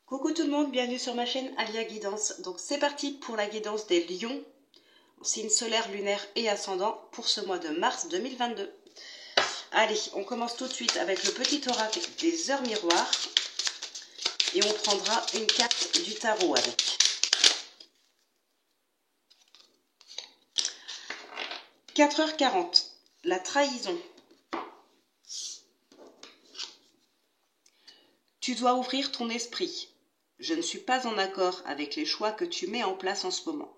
Coucou tout le monde, bienvenue sur ma chaîne Alia Guidance. Donc c'est parti pour la guidance des lions, signe solaire, lunaire et ascendant pour ce mois de mars 2022. Allez, on commence tout de suite avec le petit oracle des heures miroirs et on prendra une carte du tarot avec. « 4h40, la trahison. Tu dois ouvrir ton esprit. Je ne suis pas en accord avec les choix que tu mets en place en ce moment.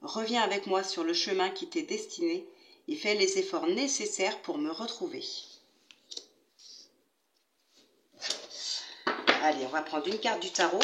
Reviens avec moi sur le chemin qui t'est destiné et fais les efforts nécessaires pour me retrouver. » Allez, on va prendre une carte du tarot.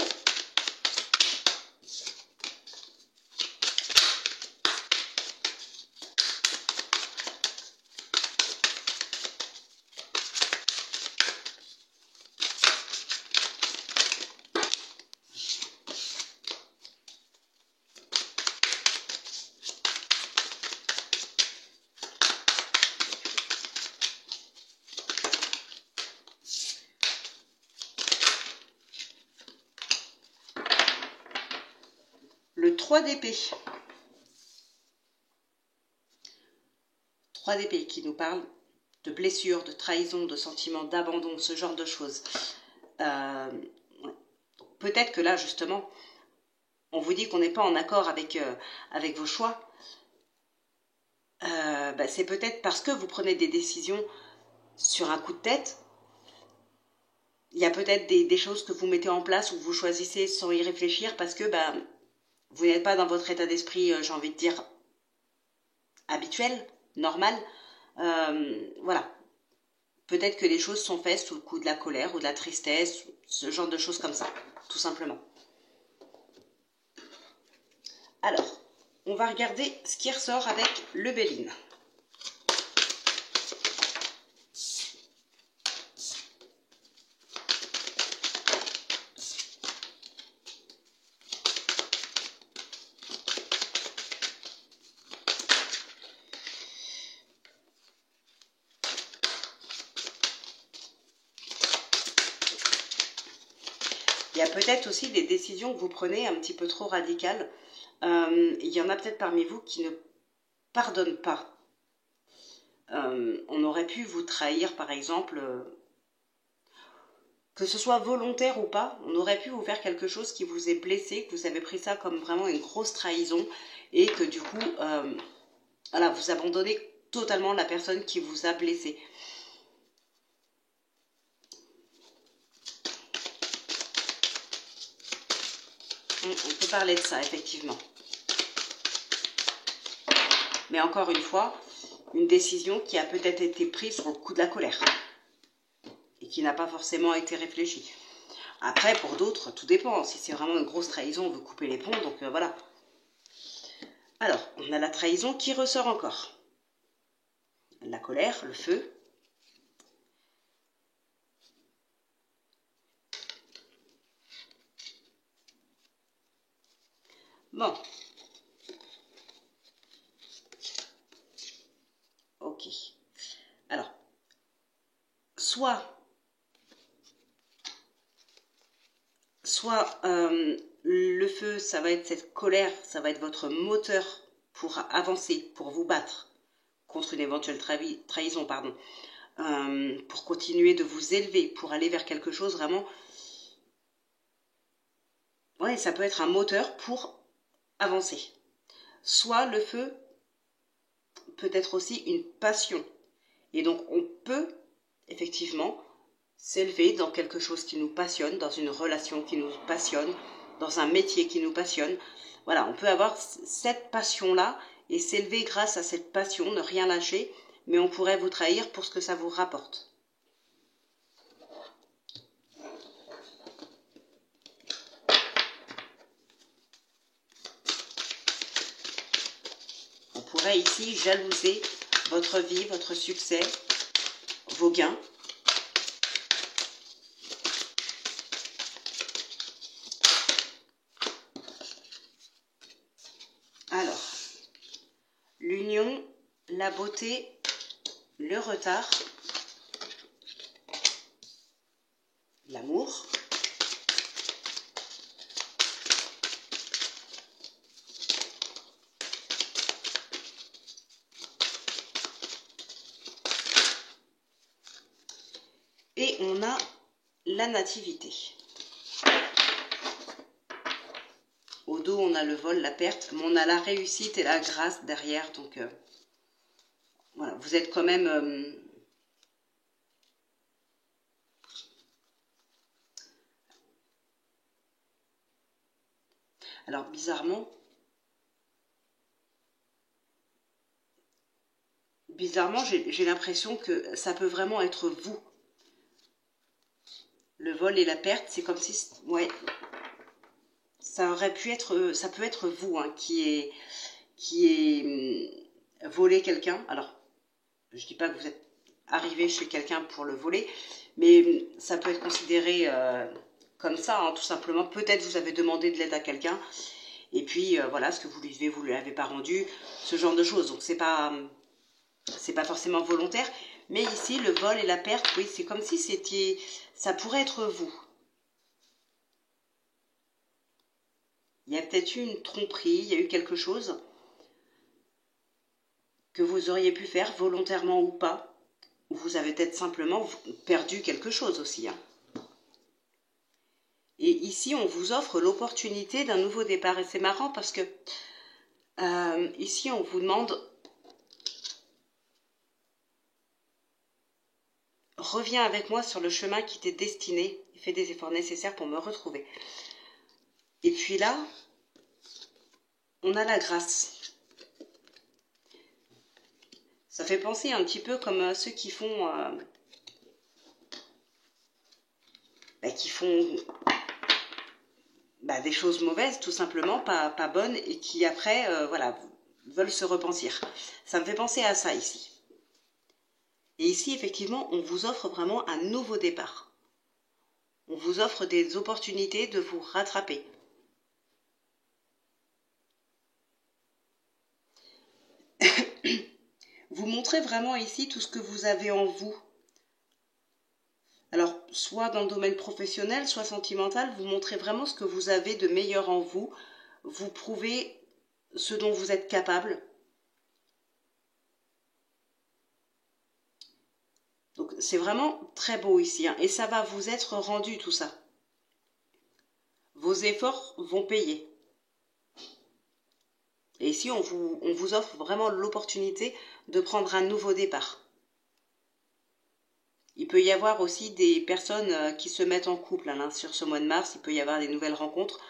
Le 3 d'épée. 3 d'épée qui nous parle de blessures, de trahison, de sentiments d'abandon, ce genre de choses. Peut-être que là, justement, on vous dit qu'on n'est pas en accord avec vos choix. C'est peut-être parce que vous prenez des décisions sur un coup de tête. Il y a peut-être des choses que vous mettez en place ou vous choisissez sans y réfléchir parce que vous n'êtes pas dans votre état d'esprit, j'ai envie de dire, habituel, normal. Voilà. Peut-être que les choses sont faites sous le coup de la colère ou de la tristesse, ce genre de choses comme ça, tout simplement. Alors, on va regarder ce qui ressort avec le Béline. Il y a peut-être aussi des décisions que vous prenez un petit peu trop radicales. Il y en a peut-être parmi vous qui ne pardonnent pas. On aurait pu vous trahir, par exemple, que ce soit volontaire ou pas, on aurait pu vous faire quelque chose qui vous est blessé, que vous avez pris ça comme vraiment une grosse trahison et que du coup, voilà, vous abandonnez totalement la personne qui vous a blessé. On peut parler de ça, effectivement. Mais encore une fois, une décision qui a peut-être été prise sur le coup de la colère et qui n'a pas forcément été réfléchie. Après, pour d'autres, tout dépend. Si c'est vraiment une grosse trahison, on veut couper les ponts, donc voilà. Alors, on a la trahison qui ressort encore. La colère, le feu. Bon. Ok. Alors, soit le feu, ça va être cette colère, ça va être votre moteur pour avancer, pour vous battre contre une éventuelle trahison, pardon, pour continuer de vous élever, pour aller vers quelque chose vraiment. Ouais, ça peut être un moteur pour avancer. Soit le feu peut être aussi une passion. Et donc on peut effectivement s'élever dans quelque chose qui nous passionne, dans une relation qui nous passionne, dans un métier qui nous passionne. Voilà, on peut avoir cette passion-là et s'élever grâce à cette passion, ne rien lâcher, mais on pourrait vous trahir pour ce que ça vous rapporte. On pourrait ici jalouser votre vie, votre succès, vos gains. Alors, l'union, la beauté, le retard, l'amour, Et on a la nativité. Au dos, on a le vol, la perte, mais on a la réussite et la grâce derrière. Donc, voilà, vous êtes quand même... Alors, bizarrement, j'ai l'impression que ça peut vraiment être vous. Le vol et la perte, c'est comme si... Ouais, ça aurait pu être... Ça peut être vous hein, qui est volé quelqu'un. Alors, je dis pas que vous êtes arrivé chez quelqu'un pour le voler, mais ça peut être considéré comme ça, hein, tout simplement. Peut-être vous avez demandé de l'aide à quelqu'un, et puis voilà, ce que vous lui devez, vous ne lui avez pas rendu, ce genre de choses. Donc c'est pas forcément volontaire, mais ici le vol et la perte, oui, c'est comme si c'était, ça pourrait être vous. Il y a peut-être eu une tromperie, il y a eu quelque chose que vous auriez pu faire volontairement ou pas, ou vous avez peut-être simplement perdu quelque chose aussi. Hein. Et ici, on vous offre l'opportunité d'un nouveau départ. Et c'est marrant parce que ici, on vous demande reviens avec moi sur le chemin qui t'est destiné et fais des efforts nécessaires pour me retrouver. Et puis là, on a la grâce. Ça fait penser un petit peu comme ceux qui font des choses mauvaises, tout simplement, pas bonnes, et qui après, voilà, veulent se repentir. Ça me fait penser à ça ici. Et ici, effectivement, on vous offre vraiment un nouveau départ. On vous offre des opportunités de vous rattraper. Vous montrez vraiment ici tout ce que vous avez en vous. Alors, soit dans le domaine professionnel, soit sentimental, vous montrez vraiment ce que vous avez de meilleur en vous. Vous prouvez ce dont vous êtes capable. Donc, c'est vraiment très beau ici. Hein, et ça va vous être rendu tout ça. Vos efforts vont payer. Et ici, on vous offre vraiment l'opportunité de prendre un nouveau départ. Il peut y avoir aussi des personnes qui se mettent en couple hein, sur ce mois de mars. Il peut y avoir des nouvelles rencontres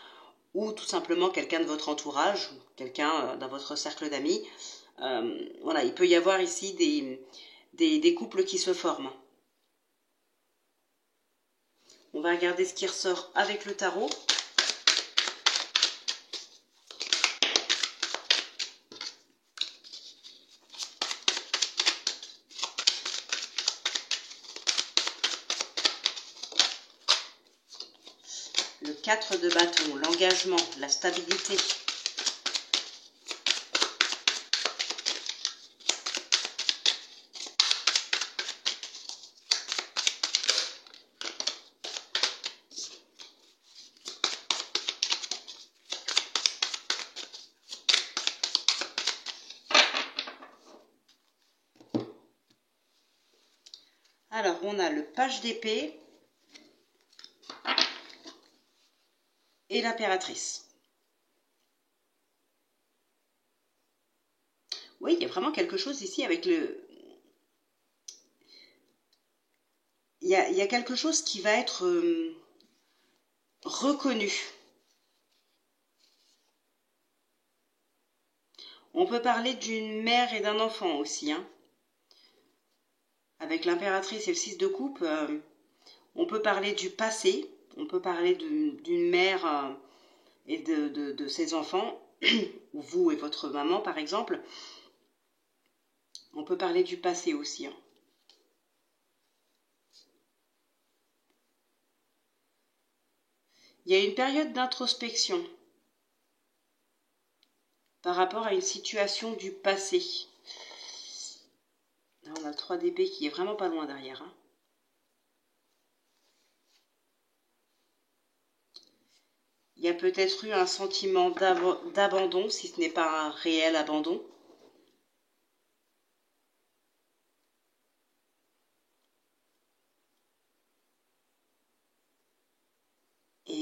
ou tout simplement quelqu'un de votre entourage, quelqu'un dans votre cercle d'amis. Voilà, il peut y avoir ici des couples qui se forment. On va regarder ce qui ressort avec le tarot. Le 4 de bâton, l'engagement, la stabilité. Alors, on a le page d'épée et l'impératrice. Oui, il y a vraiment quelque chose ici avec le... Il y a quelque chose qui va être reconnu. On peut parler d'une mère et d'un enfant aussi. Hein. Avec l'impératrice et le 6 de coupe, on peut parler du passé. On peut parler d'une mère et de ses enfants, ou vous et votre maman par exemple. On peut parler du passé aussi. Hein. Il y a une période d'introspection par rapport à une situation du passé. Là, on a le 3 d'épée qui est vraiment pas loin derrière. Hein. Il y a peut-être eu un sentiment d'abandon, si ce n'est pas un réel abandon.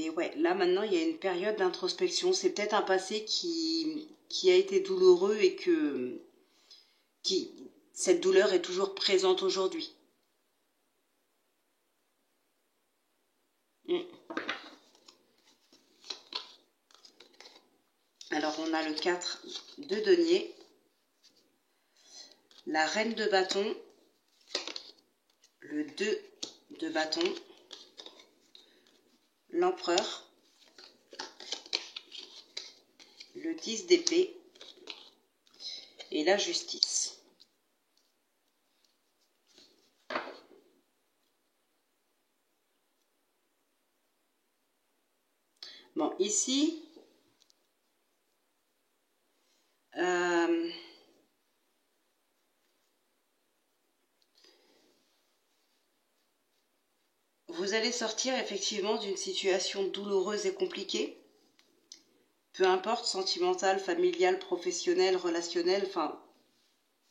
Et ouais, là maintenant, il y a une période d'introspection. C'est peut-être un passé qui a été douloureux et cette douleur est toujours présente aujourd'hui. Mm. Alors, on a le 4 de denier, la reine de bâton, le 2 de bâton, l'empereur, le 10 d'épée et la justice. Bon, ici, vous allez sortir effectivement d'une situation douloureuse et compliquée, peu importe, sentimentale, familiale, professionnelle, relationnelle, enfin,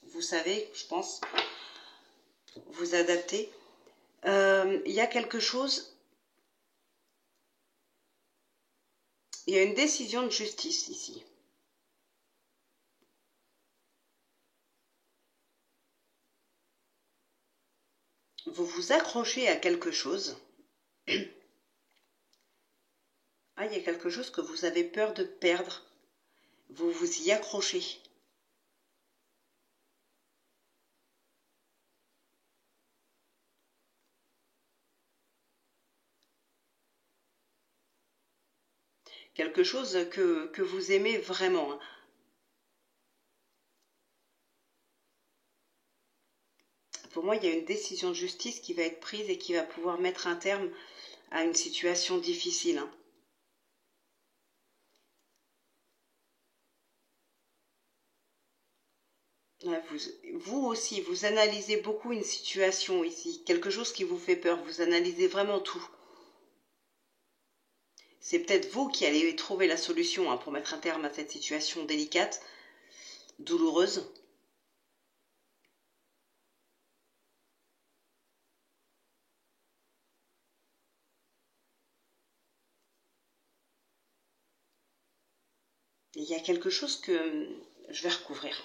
vous savez, je pense, vous adapter. Il y a quelque chose, il y a une décision de justice ici. Vous vous accrochez à quelque chose. Ah, il y a quelque chose que vous avez peur de perdre. Vous vous y accrochez. Quelque chose que vous aimez vraiment, hein. Pour moi, il y a une décision de justice qui va être prise et qui va pouvoir mettre un terme à une situation difficile, hein. Vous aussi, vous analysez beaucoup une situation ici, quelque chose qui vous fait peur, vous analysez vraiment tout. C'est peut-être vous qui allez trouver la solution, hein, pour mettre un terme à cette situation délicate, douloureuse. Et il y a quelque chose que je vais recouvrir.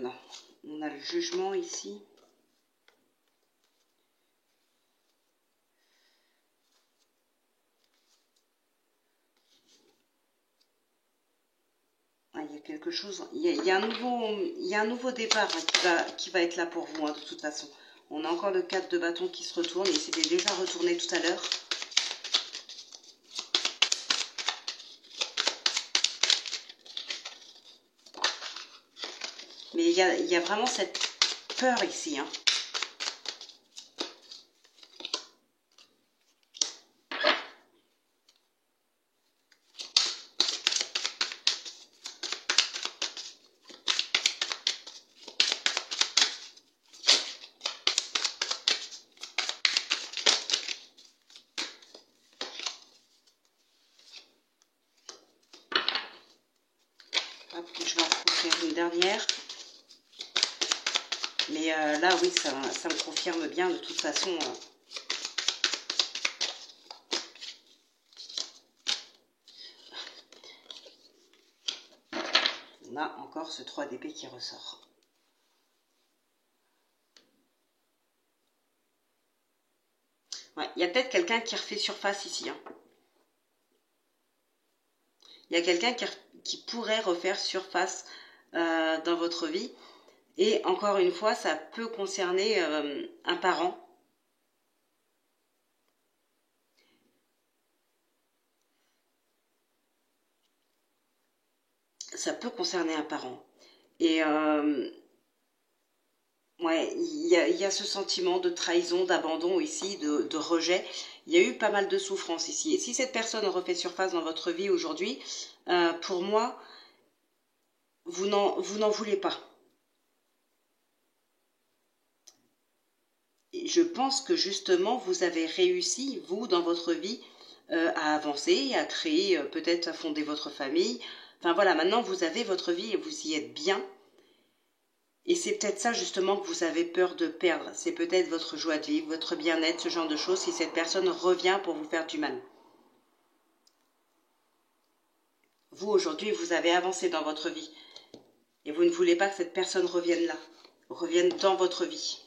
Non, on a le jugement ici. Ah, il y a quelque chose, il y a un nouveau départ, hein, qui va être là pour vous, hein, de toute façon. On a encore le 4 de bâton qui se retourne, il s'était déjà retourné tout à l'heure. Mais il y a vraiment cette peur ici, hein. Hop, je vais en recouvrir une dernière. Mais là, oui, ça me confirme bien de toute façon. On a encore ce 3 d'épée qui ressort. Ouais, il y a peut-être quelqu'un qui refait surface ici, hein. Il y a quelqu'un qui pourrait refaire surface dans votre vie. Et encore une fois, ça peut concerner un parent. Ça peut concerner un parent. Et ouais, il y a ce sentiment de trahison, d'abandon ici, de rejet. Il y a eu pas mal de souffrance ici. Et si cette personne refait surface dans votre vie aujourd'hui, pour moi, vous n'en voulez pas. je pense que justement, vous avez réussi, vous, dans votre vie, à avancer, à créer, peut-être à fonder votre famille. Enfin voilà, maintenant, vous avez votre vie et vous y êtes bien. Et c'est peut-être ça, justement, que vous avez peur de perdre. C'est peut-être votre joie de vivre, votre bien-être, ce genre de choses, si cette personne revient pour vous faire du mal. Vous, aujourd'hui, vous avez avancé dans votre vie. Et vous ne voulez pas que cette personne revienne là, revienne dans votre vie.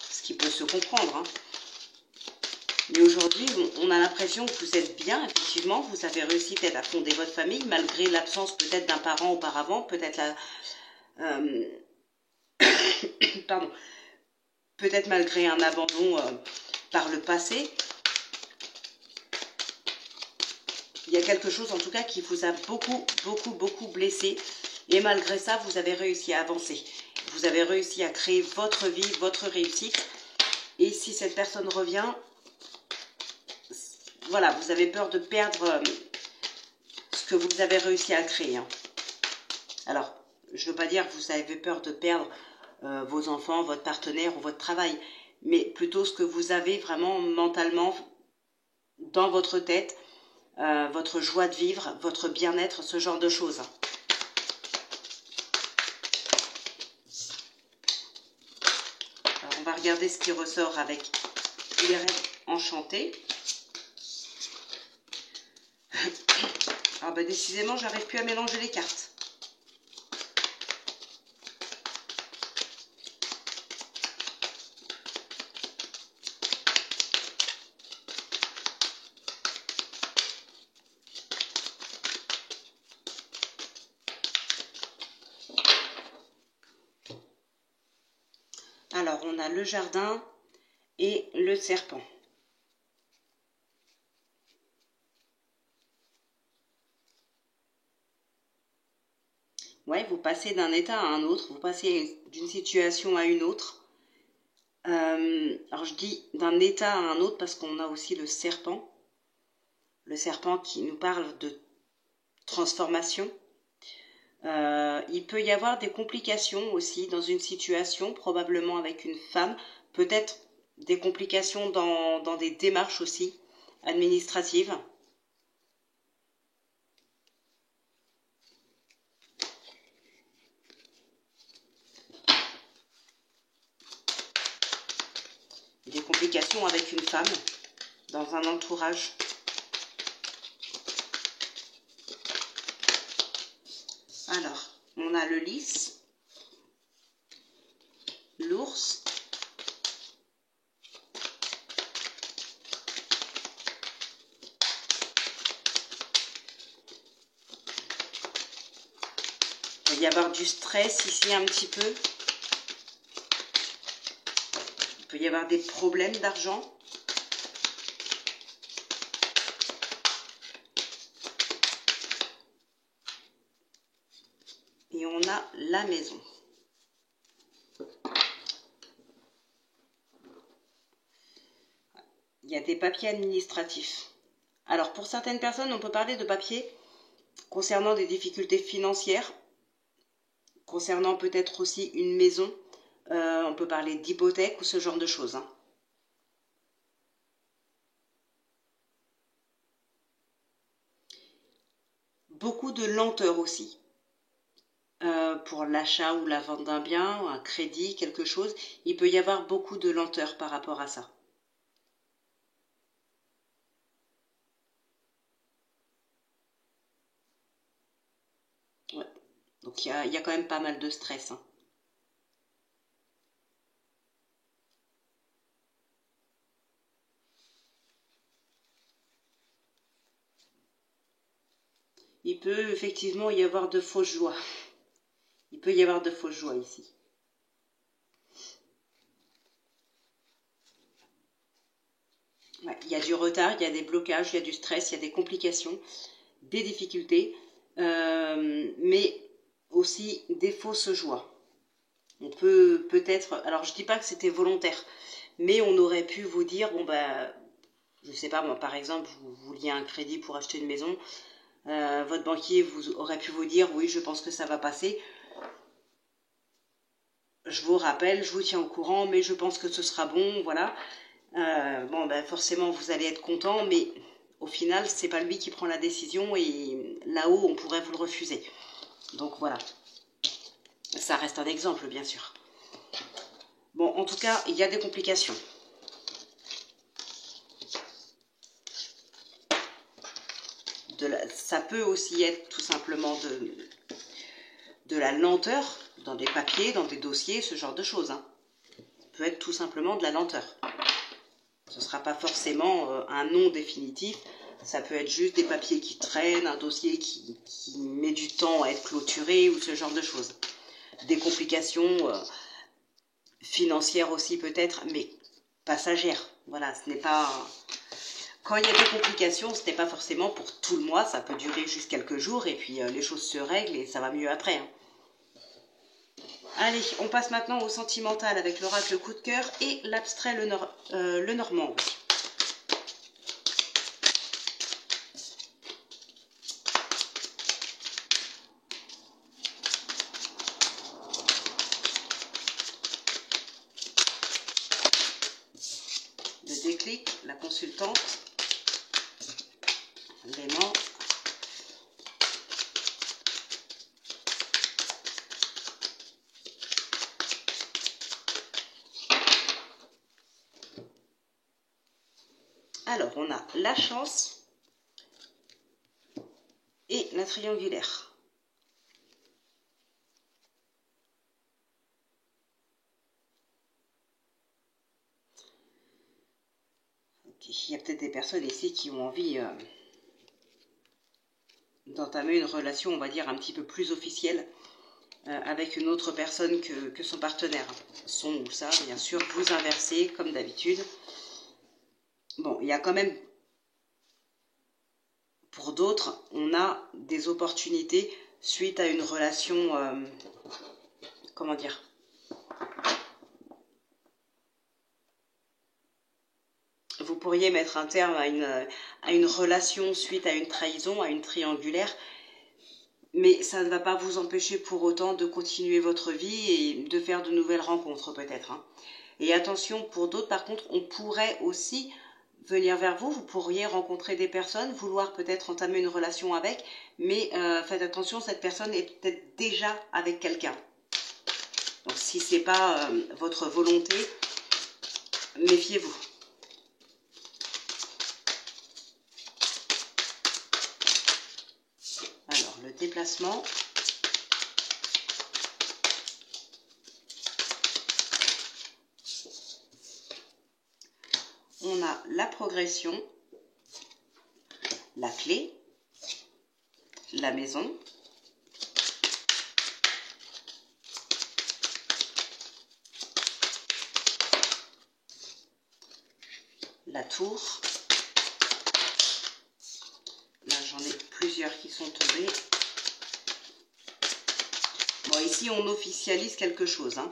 Ce qui peut se comprendre, hein. Mais aujourd'hui, on a l'impression que vous êtes bien, effectivement. Vous avez réussi peut-être à fonder votre famille, malgré l'absence peut-être d'un parent auparavant, peut-être pardon, peut-être malgré un abandon par le passé. Il y a quelque chose en tout cas qui vous a beaucoup blessé. Et malgré ça, vous avez réussi à avancer. Vous avez réussi à créer votre vie, votre réussite. Et si cette personne revient, voilà, vous avez peur de perdre ce que vous avez réussi à créer. Hein. Alors, je ne veux pas dire que vous avez peur de perdre vos enfants, votre partenaire ou votre travail. Mais plutôt ce que vous avez vraiment mentalement dans votre tête, votre joie de vivre, votre bien-être, ce genre de choses. Alors, on va regarder ce qui ressort avec les rêves enchantés. Ah ben décidément, j'arrive plus à mélanger les cartes. Alors, on a le jardin et le serpent. Ouais, vous passez d'un état à un autre, vous passez d'une situation à une autre. Alors, je dis d'un état à un autre parce qu'on a aussi le serpent. Le serpent qui nous parle de transformation. Il peut y avoir des complications aussi dans une situation, probablement avec une femme, peut-être des complications dans des démarches aussi administratives. Des complications avec une femme dans un entourage. Alors, on a le lys, l'ours, il va y avoir du stress ici un petit peu. Il peut y avoir des problèmes d'argent. Et on a la maison. Il y a des papiers administratifs. Alors, pour certaines personnes, on peut parler de papiers concernant des difficultés financières, concernant peut-être aussi une maison. On peut parler d'hypothèque ou ce genre de choses. Hein. Beaucoup de lenteur aussi. Pour l'achat ou la vente d'un bien, un crédit, quelque chose, il peut y avoir beaucoup de lenteur par rapport à ça. Ouais. Donc il y a quand même pas mal de stress. Hein. Il peut effectivement y avoir de fausses joies. Il peut y avoir de fausses joies ici. Ouais, il y a du retard, il y a des blocages, il y a du stress, il y a des complications, des difficultés, mais aussi des fausses joies. On peut peut-être, alors je dis pas que c'était volontaire, mais on aurait pu vous dire, bon bah, je sais pas moi, par exemple, vous vouliez un crédit pour acheter une maison, votre banquier aurait pu vous dire, oui, je pense que ça va passer. je vous rappelle, je vous tiens au courant, mais je pense que ce sera bon, voilà. Bon, ben forcément, vous allez être content, mais au final, c'est pas lui qui prend la décision et là-haut, on pourrait vous le refuser. Donc voilà, ça reste un exemple, bien sûr. Bon, en tout cas, il y a des complications. Ça peut aussi être tout simplement de la lenteur dans des papiers, dans des dossiers, ce genre de choses. Hein. Ça peut être tout simplement de la lenteur. Ce ne sera pas forcément un non définitif. Ça peut être juste des papiers qui traînent, un dossier qui met du temps à être clôturé ou ce genre de choses. Des complications financières aussi peut-être, mais passagères. Voilà, ce n'est pas... Quand il y a des complications, ce n'est pas forcément pour tout le mois, ça peut durer juste quelques jours et puis les choses se règlent et ça va mieux après. Hein. Allez, on passe maintenant au sentimental avec l'oracle coup de cœur et l'abstrait le normand. Le déclic, la consultante, l'aimant. Alors, on a la chance et la triangulaire. Okay. Il y a peut-être des personnes ici qui ont envie d'entamer une relation, on va dire, un petit peu plus officielle avec une autre personne que son partenaire. Son ou ça, bien sûr, vous inversez comme d'habitude. Bon, il y a quand même, pour d'autres, on a des opportunités suite à une relation, comment dire, vous pourriez mettre un terme à une relation suite à une trahison, à une triangulaire, mais ça ne va pas vous empêcher pour autant de continuer votre vie et de faire de nouvelles rencontres peut-être. Hein. Et attention, pour d'autres, par contre, on pourrait aussi venir vers vous, vous pourriez rencontrer des personnes, vouloir peut-être entamer une relation avec, mais faites attention, cette personne est peut-être déjà avec quelqu'un. Donc si ce n'est pas votre volonté, méfiez-vous. Alors, le déplacement. On a la progression, la clé, la maison, la tour. Là, j'en ai plusieurs qui sont tombés. Bon, ici, on officialise quelque chose. Hein.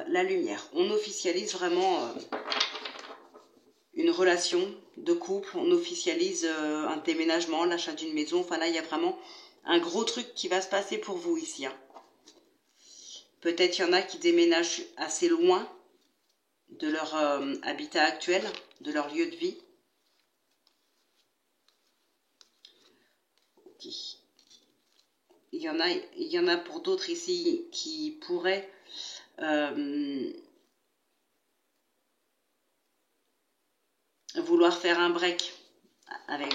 La lumière. On officialise vraiment une relation de couple. On officialise un déménagement, l'achat d'une maison. Enfin, là, il y a vraiment un gros truc qui va se passer pour vous ici. Hein. Peut-être il y en a qui déménagent assez loin de leur habitat actuel, de leur lieu de vie. Okay. Il y en a pour d'autres ici qui pourraient vouloir faire un break avec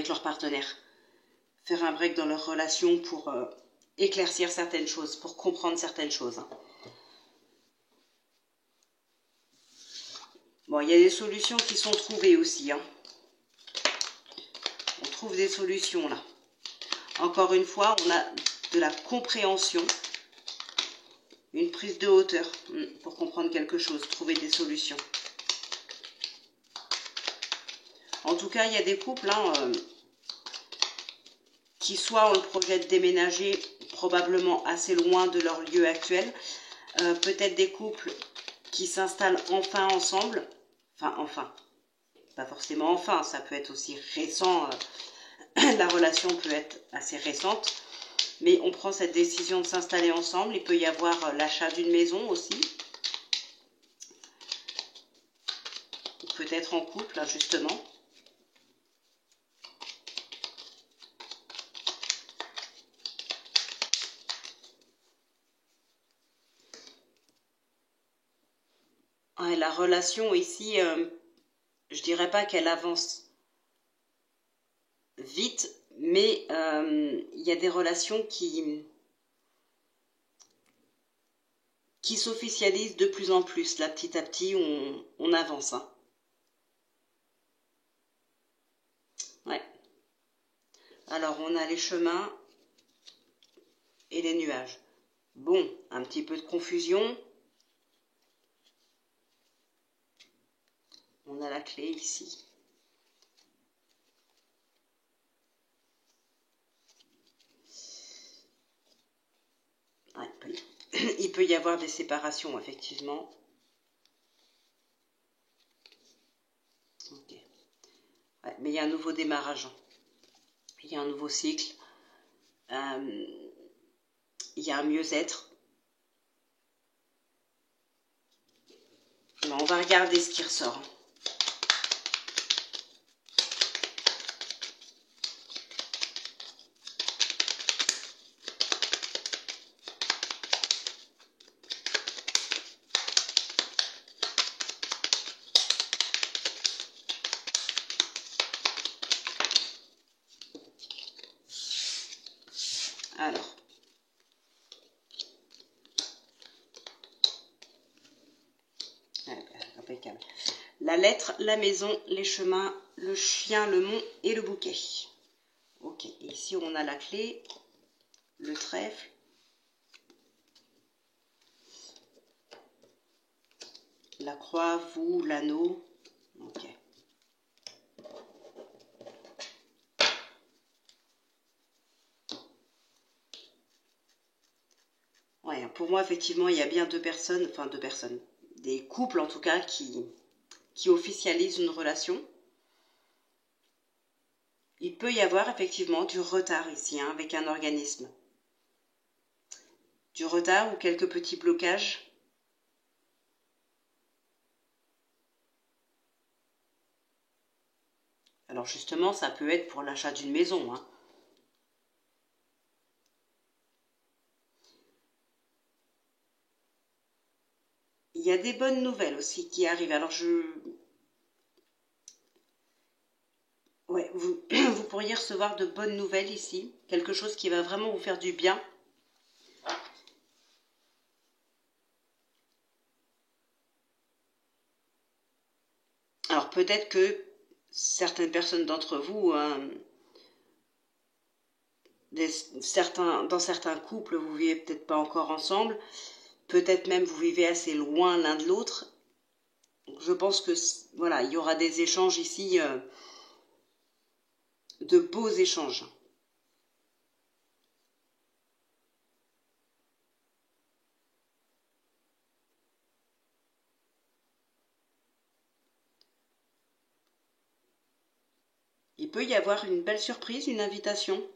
leur partenaire. Faire un break dans leur relation pour éclaircir certaines choses, pour comprendre certaines choses. Bon, il y a des solutions qui sont trouvées aussi. Hein. On trouve des solutions là. Encore une fois, on a de la compréhension, une prise de hauteur pour comprendre quelque chose, trouver des solutions. En tout cas, il y a des couples qui soit ont le projet de déménager probablement assez loin de leur lieu actuel, peut-être des couples qui s'installent enfin ensemble, enfin, pas forcément enfin, ça peut être aussi récent, la relation peut être assez récente, mais on prend cette décision de s'installer ensemble. Il peut y avoir l'achat d'une maison aussi. Peut-être en couple, là, justement. Ouais, la relation ici, je dirais pas qu'elle avance vite, mais il y a des relations qui s'officialisent de plus en plus. Là, petit à petit, on avance. Hein. Ouais. Alors, on a les chemins et les nuages. Bon, un petit peu de confusion. On a la clé ici. Ouais, il peut y avoir des séparations, effectivement. Ok. Ouais, mais il y a un nouveau démarrage. Il y a un nouveau cycle. Il y a un mieux-être. Bon, on va regarder ce qui ressort. Alors, impeccable. La lettre, la maison, les chemins, le chien, le mont et le bouquet. Ok, et ici on a la clé, le trèfle, la croix, vous, l'anneau. Ok. Ouais, pour moi, effectivement, il y a bien deux personnes, des couples en tout cas, qui officialisent une relation. Il peut y avoir effectivement du retard ici, hein, avec un organisme. Du retard ou quelques petits blocages. Alors justement, ça peut être pour l'achat d'une maison. Hein. Il y a des bonnes nouvelles aussi qui arrivent. Alors ouais, vous pourriez recevoir de bonnes nouvelles ici. Quelque chose qui va vraiment vous faire du bien. Alors peut-être que certaines personnes d'entre vous, dans certains couples, vous vivez peut-être pas encore ensemble. Peut-être même vous vivez assez loin l'un de l'autre. Je pense que voilà, il y aura des échanges ici, de beaux échanges. Il peut y avoir une belle surprise, une invitation.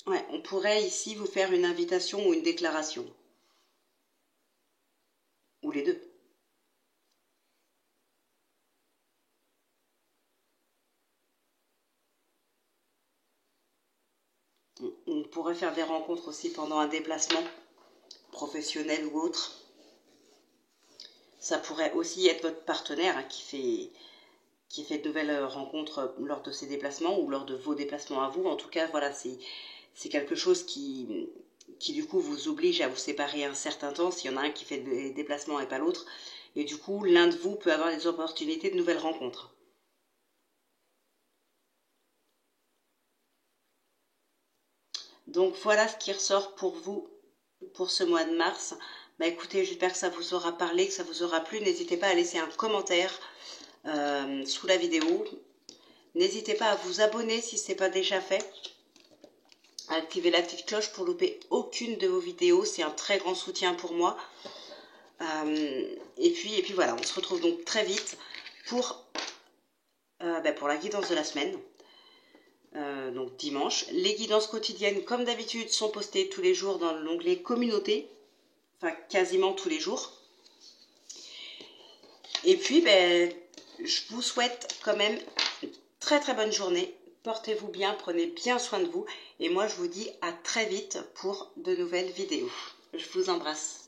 Ouais, on pourrait ici vous faire une invitation ou une déclaration. Ou les deux. On pourrait faire des rencontres aussi pendant un déplacement, professionnel ou autre. Ça pourrait aussi être votre partenaire, hein, qui fait de nouvelles rencontres lors de ses déplacements ou lors de vos déplacements à vous. En tout cas, voilà, c'est quelque chose qui du coup vous oblige à vous séparer un certain temps s'il y en a un qui fait des déplacements et pas l'autre. Et du coup, l'un de vous peut avoir des opportunités de nouvelles rencontres. Donc voilà ce qui ressort pour vous pour ce mois de mars. Bah écoutez, j'espère que ça vous aura parlé, que ça vous aura plu. N'hésitez pas à laisser un commentaire sous la vidéo. N'hésitez pas à vous abonner si ce n'est pas déjà fait. À activer la petite cloche pour louper aucune de vos vidéos. C'est un très grand soutien pour moi. Et puis voilà, on se retrouve donc très vite pour la guidance de la semaine. donc dimanche. Les guidances quotidiennes, comme d'habitude, sont postées tous les jours dans l'onglet communauté, enfin quasiment tous les jours. Et puis, je vous souhaite quand même une très très bonne journée. Portez-vous bien, prenez bien soin de vous. Et moi, je vous dis à très vite pour de nouvelles vidéos. Je vous embrasse.